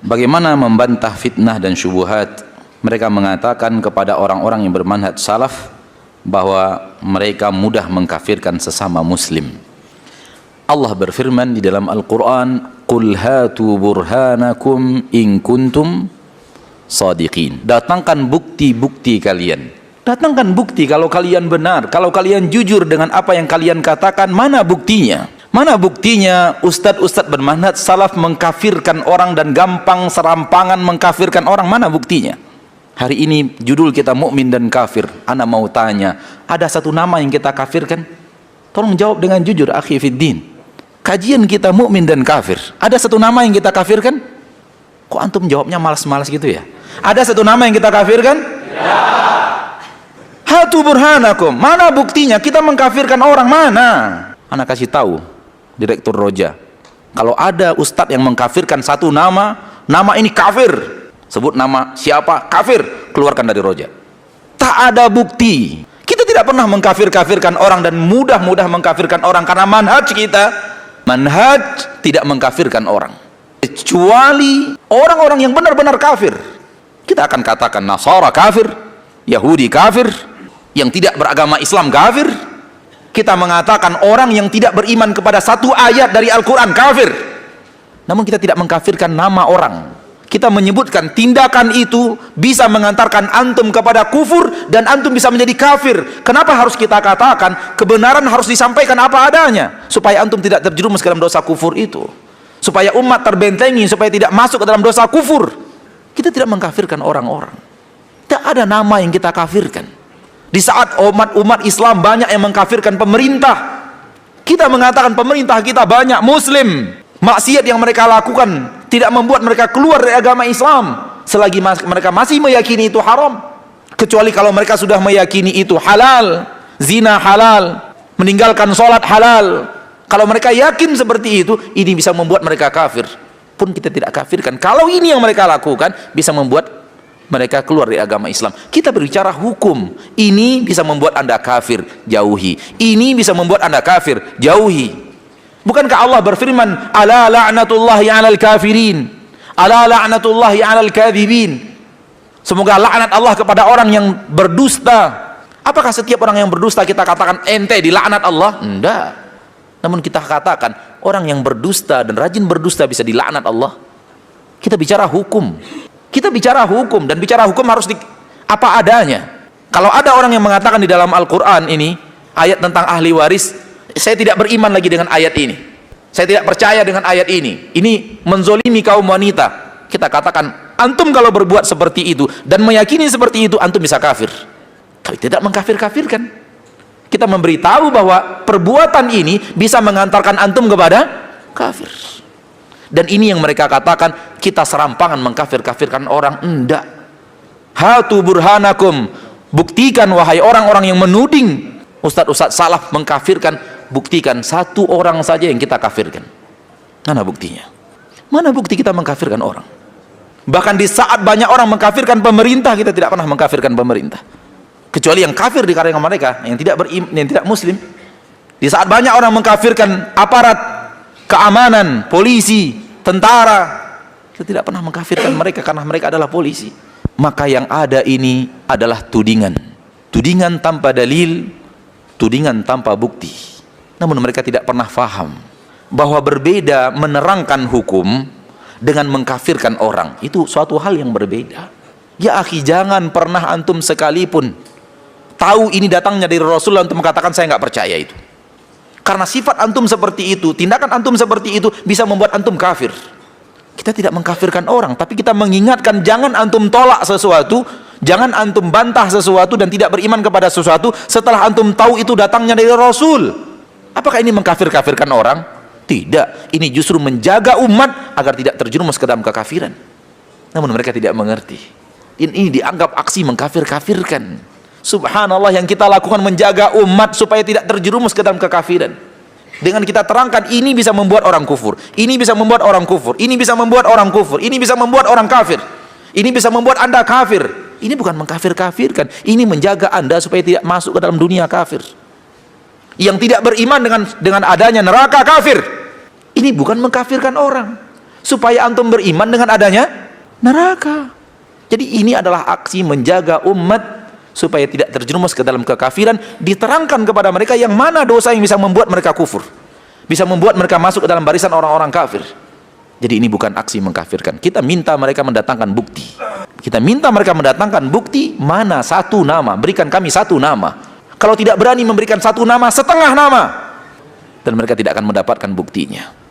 Bagaimana membantah fitnah dan syubhat? Mereka mengatakan kepada orang-orang yang bermanhaj salaf bahwa mereka mudah mengkafirkan sesama muslim. Allah berfirman di dalam Al-Quran, "Qul hatu burhanakum in kuntum sadiqin." Datangkan bukti-bukti kalian. Datangkan bukti kalau kalian benar, kalau kalian jujur dengan apa yang kalian katakan. Mana buktinya? Mana buktinya ustadz-ustadz bermanhaj salaf mengkafirkan orang dan gampang serampangan mengkafirkan orang? Mana buktinya? Hari ini judul kita mukmin dan kafir. Ana mau tanya, ada satu nama yang kita kafirkan? Tolong jawab dengan jujur, akhi fiddin. Kajian kita mukmin dan kafir, ada satu nama yang kita kafirkan? Kok antum jawabnya malas-malas gitu ya? Ada satu nama yang kita kafirkan? Ya. Hatu burhanakum. Mana buktinya kita mengkafirkan orang? Mana? Ana kasih tahu, Direktur Roja, kalau ada ustadz yang mengkafirkan satu nama, nama ini kafir, sebut nama siapa, kafir, keluarkan dari Roja. Tak ada bukti. Kita tidak pernah mengkafir-kafirkan orang dan mudah-mudah mengkafirkan orang, karena manhaj kita, manhaj tidak mengkafirkan orang kecuali orang-orang yang benar-benar kafir. Kita akan katakan Nasara kafir, Yahudi kafir, yang tidak beragama Islam kafir. Kita mengatakan orang yang tidak beriman kepada satu ayat dari Al-Quran kafir. Namun kita tidak mengkafirkan nama orang. Kita menyebutkan tindakan itu bisa mengantarkan antum kepada kufur dan antum bisa menjadi kafir. Kenapa harus kita katakan? Kebenaran harus disampaikan apa adanya supaya antum tidak terjerumus ke dalam dosa kufur itu, supaya umat terbentengi, supaya tidak masuk ke dalam dosa kufur. Kita tidak mengkafirkan orang-orang. Tidak ada nama yang kita kafirkan. Di saat umat Islam banyak yang mengkafirkan pemerintah, kita mengatakan pemerintah kita banyak muslim. Maksiat yang mereka lakukan tidak membuat mereka keluar dari agama Islam selagi mereka masih meyakini itu haram. Kecuali kalau mereka sudah meyakini itu halal, zina halal, meninggalkan sholat halal. Kalau mereka yakin seperti itu, ini bisa membuat mereka kafir. Pun kita tidak kafirkan. Kalau ini yang mereka lakukan bisa membuat mereka keluar dari agama Islam. Kita berbicara hukum. Ini bisa membuat Anda kafir, jauhi. Ini bisa membuat Anda kafir, jauhi. Bukankah Allah berfirman, "Ala la'natullahi 'alal kafirin, ala la'natullahi 'alal kadhibin." Semoga laknat Allah kepada orang yang berdusta. Apakah setiap orang yang berdusta kita katakan ente dilaknat Allah? Enggak. Namun kita katakan orang yang berdusta dan rajin berdusta bisa dilaknat Allah. Kita bicara hukum. Kita bicara hukum, dan bicara hukum harus apa adanya. Kalau ada orang yang mengatakan di dalam Al-Quran ini ayat tentang ahli waris, saya tidak beriman lagi dengan ayat ini, saya tidak percaya dengan ayat ini menzolimi kaum wanita. Kita katakan, antum kalau berbuat seperti itu dan meyakini seperti itu, antum bisa kafir. Tapi tidak mengkafir-kafirkan. Kita memberitahu bahwa perbuatan ini bisa mengantarkan antum kepada kafir. Dan ini yang mereka katakan, kita serampangan mengkafir-kafirkan orang. Enggak. Hatu burhanakum. Buktikan wahai orang-orang yang menuding ustadz-ustadz salaf mengkafirkan. Buktikan satu orang saja yang kita kafirkan. Mana buktinya? Mana bukti kita mengkafirkan orang? Bahkan di saat banyak orang mengkafirkan pemerintah, kita tidak pernah mengkafirkan pemerintah. Kecuali yang kafir di kalangan mereka, yang tidak muslim. Di saat banyak orang mengkafirkan aparat keamanan, polisi, tentara, kita tidak pernah mengkafirkan mereka karena mereka adalah polisi. Maka yang ada ini adalah tudingan. Tudingan tanpa dalil, tudingan tanpa bukti. Namun mereka tidak pernah faham bahwa berbeda menerangkan hukum dengan mengkafirkan orang. Itu suatu hal yang berbeda. Ya akhi, jangan pernah antum sekalipun tahu ini datangnya dari Rasulullah untuk mengatakan saya nggak percaya itu. Karena sifat antum seperti itu, tindakan antum seperti itu bisa membuat antum kafir. Kita tidak mengkafirkan orang, tapi kita mengingatkan jangan antum tolak sesuatu, jangan antum bantah sesuatu dan tidak beriman kepada sesuatu setelah antum tahu itu datangnya dari Rasul. Apakah ini mengkafir-kafirkan orang? Tidak. Ini justru menjaga umat agar tidak terjerumus ke dalam kekafiran. Namun mereka tidak mengerti. Ini dianggap aksi mengkafir-kafirkan. Subhanallah, yang kita lakukan menjaga umat supaya tidak terjerumus ke dalam kekafiran. Dengan kita terangkan ini bisa membuat orang kufur, ini bisa membuat orang kufur, ini bisa membuat orang kufur, ini bisa membuat orang kafir, ini bisa membuat Anda kafir. Ini bukan mengkafir-kafirkan, ini menjaga Anda supaya tidak masuk ke dalam dunia kafir. Yang tidak beriman dengan adanya neraka kafir, ini bukan mengkafirkan orang. supaya antum beriman dengan adanya neraka. Jadi ini adalah aksi menjaga umat supaya tidak terjerumus ke dalam kekafiran. Diterangkan kepada mereka yang mana dosa yang bisa membuat mereka kufur, bisa membuat mereka masuk ke dalam barisan orang-orang kafir. Jadi ini bukan aksi mengkafirkan. Kita minta mereka mendatangkan bukti. Kita minta mereka mendatangkan bukti, mana satu nama, berikan kami satu nama. Kalau tidak berani memberikan satu nama, setengah nama, dan mereka tidak akan mendapatkan buktinya.